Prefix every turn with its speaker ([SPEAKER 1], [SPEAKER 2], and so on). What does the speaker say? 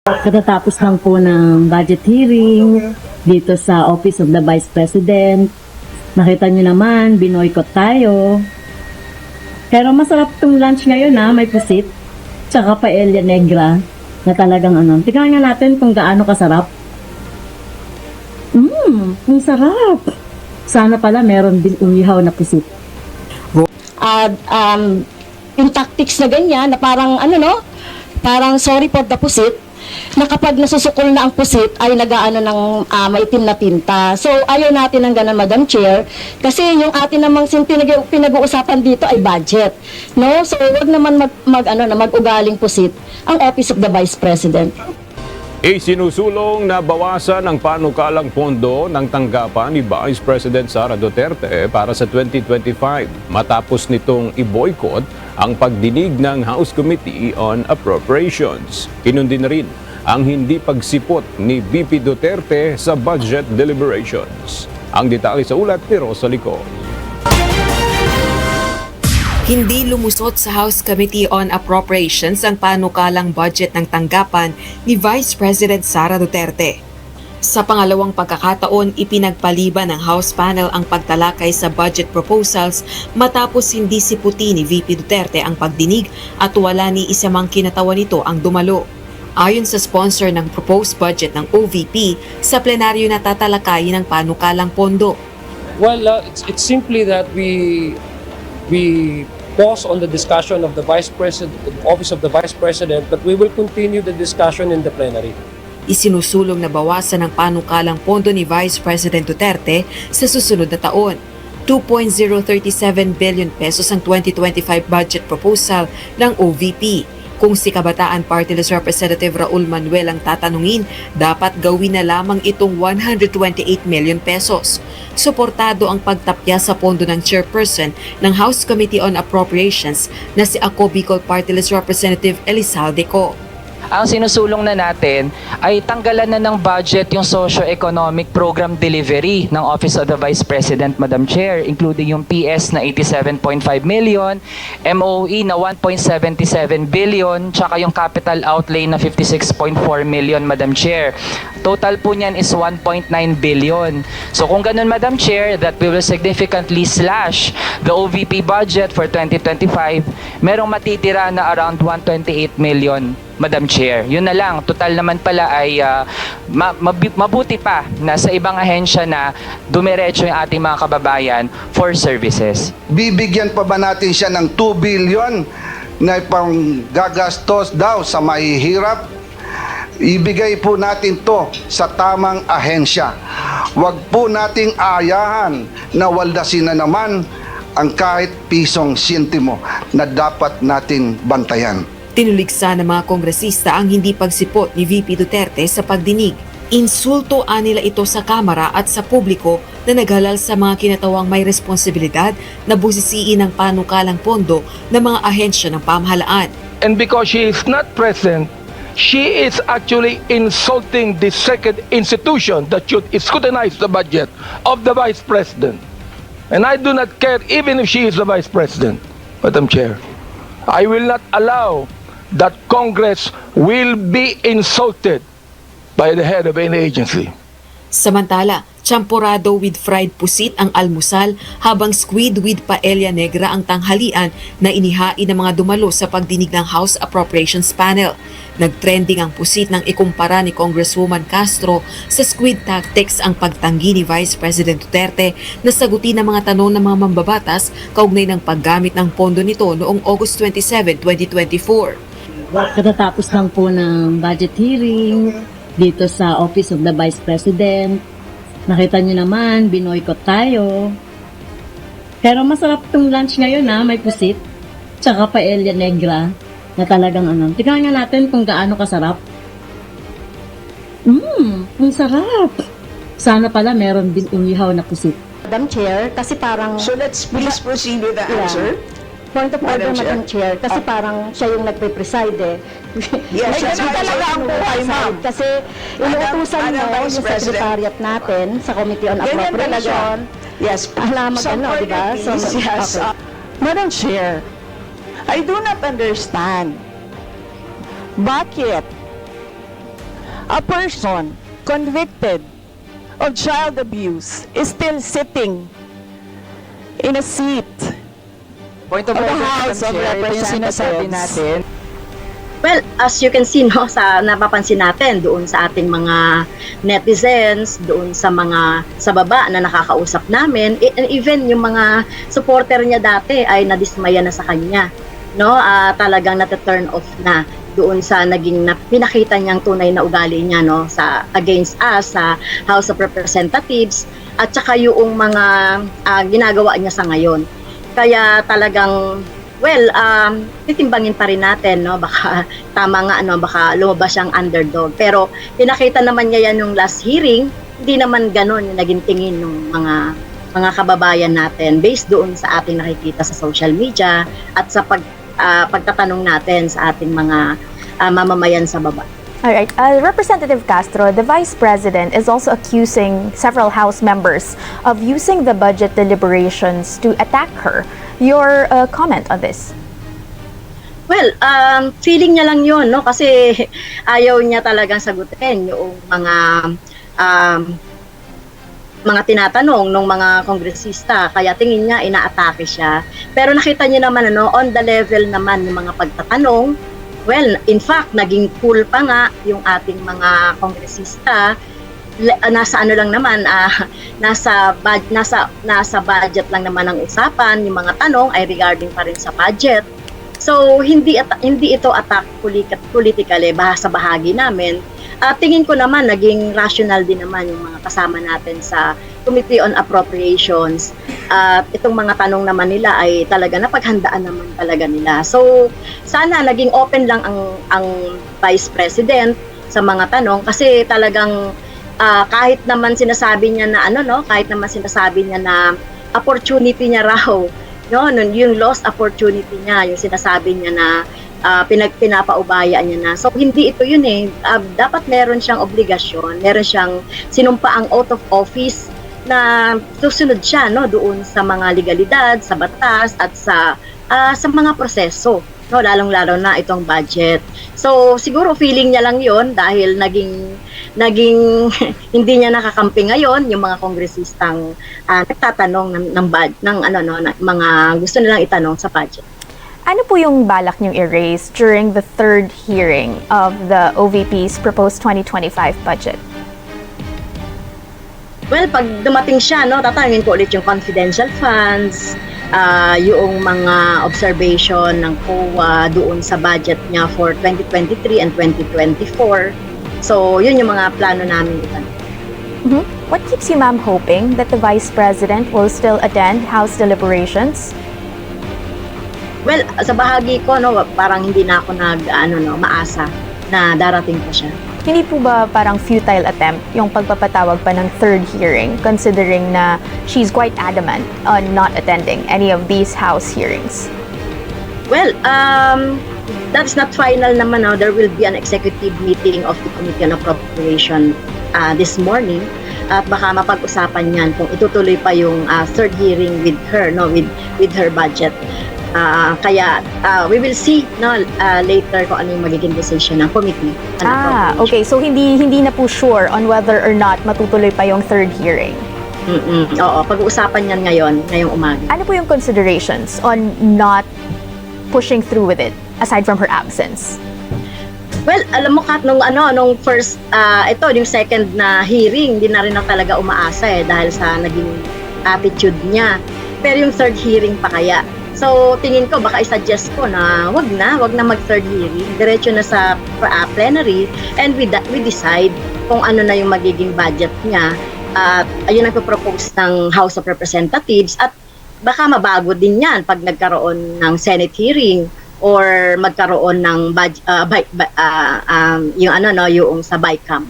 [SPEAKER 1] Katatapos lang po ng budget hearing dito sa Office of the Vice President. Nakita nyo naman, binoykot tayo. Pero masarap itong lunch ngayon may pusit. Tsaka paella negra na talagang Tignan nga natin kung gaano kasarap. Ang sarap. Sana pala meron din umihaw na pusit.
[SPEAKER 2] Yung tactics na ganyan, na parang parang sorry for the pusit, na kapag nasusukol na ang pusit ay nagaano ng maitim na tinta. So ayaw natin ng ganun, Madam Chair, kasi yung atin namang pinag-uusapan dito ay budget, no? So wag naman mag-ugaling pusit ang Office of the Vice President.
[SPEAKER 3] Isinusulong na bawasan ang panukalang pondo ng tanggapan ni Vice President Sara Duterte para sa 2025 matapos nitong i-boycott ang pagdinig ng House Committee on Appropriations. Kinundi na rin ang hindi pagsipot ni VP Duterte sa budget deliberations. Ang detalye sa ulat ni Rosa Lico.
[SPEAKER 4] Hindi lumusot sa House Committee on Appropriations ang panukalang budget ng tanggapan ni Vice President Sara Duterte. Sa pangalawang pagkakataon, ipinagpaliban ng House panel ang pagtalakay sa budget proposals matapos hindi siputi ni VP Duterte ang pagdinig at wala ni isa mang kinatawan nito ang dumalo. Ayon sa sponsor ng proposed budget ng OVP, sa plenaryo na tatalakayin ang panukalang pondo.
[SPEAKER 5] Well, it's simply that we pause on the discussion of the Vice President, Office of the Vice President, but we will continue the discussion in the plenary.
[SPEAKER 4] Isinusulong na bawasan ang panukalang pondo ni Vice President Duterte sa susunod na taon. 2.037 billion pesos ang 2025 budget proposal ng OVP. Kung si Kabataan Party List Representative Raul Manuel ang tatanungin, dapat gawin na lamang itong 128 million pesos. Suportado ang pagtapya sa pondo ng chairperson ng House Committee on Appropriations na si Ako Bicol Party List Representative Elizalde Co.
[SPEAKER 6] Ang sinusulong na natin ay tanggalan na ng budget yung socio-economic program delivery ng Office of the Vice President, Madam Chair, including yung PS na 87.5 million, MOE na 1.77 billion, tsaka yung capital outlay na 56.4 million, Madam Chair. Total po niyan is 1.9 billion. So kung ganun, Madam Chair, that we will significantly slash the OVP budget for 2025, merong matitira na around 128 million. Madam Chair, yun na lang. Total naman pala ay mabuti pa na sa ibang ahensya na dumiretso yung ating mga kababayan for services.
[SPEAKER 7] Bibigyan pa ba natin siya ng 2 billion na pang gagastos daw sa mahihirap? Ibigay po natin to sa tamang ahensya. Huwag po nating ayahan na waldasin na naman ang kahit pisong sintimo na dapat natin bantayan.
[SPEAKER 4] Tinuligsa ng mga kongresista ang hindi pagsipot ni VP Duterte sa pagdinig. Insulto nila ito sa Kamara at sa publiko na naghalal sa mga kinatawang may responsibilidad na busisiin ang panukalang pondo ng mga ahensya ng pamahalaan.
[SPEAKER 8] And because she is not present, she is actually insulting the second institution that should scrutinize the budget of the Vice President. And I do not care even if she is the Vice President, Madam Chair. I will not allow that Congress will be insulted by the head of any agency.
[SPEAKER 4] Samantala, champurado with fried pusit ang almusal habang squid with paella negra ang tanghalian na inihain ng mga dumalo sa pagdinig ng House Appropriations Panel. Nagtrending ang pusit nang ikumpara ni Congresswoman Castro sa squid tactics ang pagtanggi ni Vice President Duterte na sagutin ang mga tanong ng mga mambabatas kaugnay ng paggamit ng pondo nito noong August 27, 2024.
[SPEAKER 1] Katatapos lang po ng budget hearing dito sa Office of the Vice President. Nakita nyo naman, binoykot tayo. Pero masarap itong lunch ngayon may pusit. Tsaka paella negra na talagang Tignan nga natin kung gaano kasarap. Ang sarap. Sana pala meron din umihaw na pusit.
[SPEAKER 2] Madam Chair, kasi parang...
[SPEAKER 9] So let's please proceed with the answer.
[SPEAKER 2] Point of order, Madam Chair, kasi parang siya yung nagpe-preside
[SPEAKER 9] Yes,
[SPEAKER 2] May
[SPEAKER 9] that's
[SPEAKER 2] ganun
[SPEAKER 9] why
[SPEAKER 2] talaga ang buhay, ma'am. Kasi inuutusan mo yung
[SPEAKER 9] Vice President.
[SPEAKER 2] secretariat natin sa Committee on
[SPEAKER 9] Ganyan talaga.
[SPEAKER 2] Appropriation.
[SPEAKER 9] Yes,
[SPEAKER 2] Alam
[SPEAKER 9] some
[SPEAKER 2] di ba?
[SPEAKER 9] parties, yes.
[SPEAKER 2] Okay.
[SPEAKER 9] Madam Chair, I do not understand bakit a person convicted of child abuse is still sitting in a seat
[SPEAKER 6] Point of
[SPEAKER 9] of the
[SPEAKER 6] order,
[SPEAKER 9] House
[SPEAKER 6] Madam
[SPEAKER 9] of
[SPEAKER 6] Chair, ito yung sinasabi
[SPEAKER 9] Representatives.
[SPEAKER 6] natin.
[SPEAKER 1] Well, as you can see, no, sa napapansin natin doon sa ating mga netizens, doon sa mga sa baba na nakakausap namin, and even yung mga supporter niya dati ay nadismaya na sa kanya. No, talagang nata-turn off na doon sa naging pinakita niyang tunay na ugali niya, no, sa against us sa House of Representatives at saka yung mga ginagawa niya sa ngayon. Kaya talagang titimbangin pa rin natin, no, baka tama nga, no, baka lumabas siyang underdog. Pero pinakita naman niya yan nung last hearing, hindi naman gano'n yung naging tingin ng mga kababayan natin based doon sa ating nakikita sa social media at sa pagtatanong natin sa ating mga mamamayan sa baba.
[SPEAKER 10] All right. Representative Castro, the Vice President is also accusing several House members of using the budget deliberations to attack her. Your comment on this?
[SPEAKER 1] Well, feeling niya lang yun, no? Kasi ayaw niya talagang sagutin yung mga tinatanong ng mga kongresista. Kaya tingin niya, inaatake siya. Pero nakita niyo naman, ano, on the level naman ng mga pagtatanong. Well, in fact, naging cool pa nga yung ating mga kongresista. Nasa ano lang naman, nasa budget lang naman ang usapan. Yung mga tanong ay regarding pa rin sa budget. So, hindi ito attack politically, sa bahagi namin. Tingin ko naman, naging rational din naman yung mga kasama natin sa Committee on Appropriations. Itong mga tanong naman nila ay talaga napaghandaan naman talaga nila. So, sana naging open lang ang Vice President sa mga tanong kasi talagang kahit naman sinasabi niya na kahit naman sinasabi niya na opportunity niya raw, yung lost opportunity niya, yung sinasabi niya na pinapaubaya niya na. So, hindi ito yun eh. Dapat meron siyang obligasyon, meron siyang sinumpaang oath of office na susunod siya doon sa mga legalidad, sa batas at sa mga proseso, lalong-lalo na itong budget. So siguro feeling niya lang 'yon dahil naging hindi niya nakakampi ngayon yung mga kongresistang nagtatanong ng mga gusto nilang itanong sa budget.
[SPEAKER 10] Ano po yung balak niyong i-raise during the third hearing of the OVP's proposed 2025 budget?
[SPEAKER 1] Well, pag dumating siya, tatanungin ko ulit yung confidential funds, yung mga observation ng COA doon sa budget niya for 2023 and 2024. So, yun yung mga plano namin itanong.
[SPEAKER 10] Mm-hmm. What keeps you, ma'am, hoping that the Vice President will still attend House deliberations?
[SPEAKER 1] Well, sa bahagi ko, parang hindi na ako maasa na darating pa siya.
[SPEAKER 10] Hindi po ba parang futile attempt yung pagpapatawag pa ng third hearing considering na she's quite adamant on not attending any of these House hearings?
[SPEAKER 1] Well, that's not final naman. There will be an executive meeting of the Committee on Appropriation this morning. At baka mapag-usapan yan kung itutuloy pa yung third hearing with her, with her budget. Kaya we will see later kung ano yung magiging decision ng committee.
[SPEAKER 10] Okay. So hindi na po sure on whether or not matutuloy pa yung third hearing.
[SPEAKER 1] Oo, pag-uusapan yan ngayong umaga.
[SPEAKER 10] Ano po yung considerations on not pushing through with it aside from her absence?
[SPEAKER 1] Well, alam mo Kat, nung first, yung second na hearing, hindi na rin ako talaga umaasa dahil sa naging attitude niya. Pero yung third hearing pa kaya. So, tingin ko, baka i-suggest ko na wag na mag-third hearing. Diretso na sa plenary and we decide kung ano na yung magiging budget niya. At ayun ang propose ng House of Representatives at baka mabago din yan pag nagkaroon ng Senate hearing or magkaroon ng yung sa BICAM.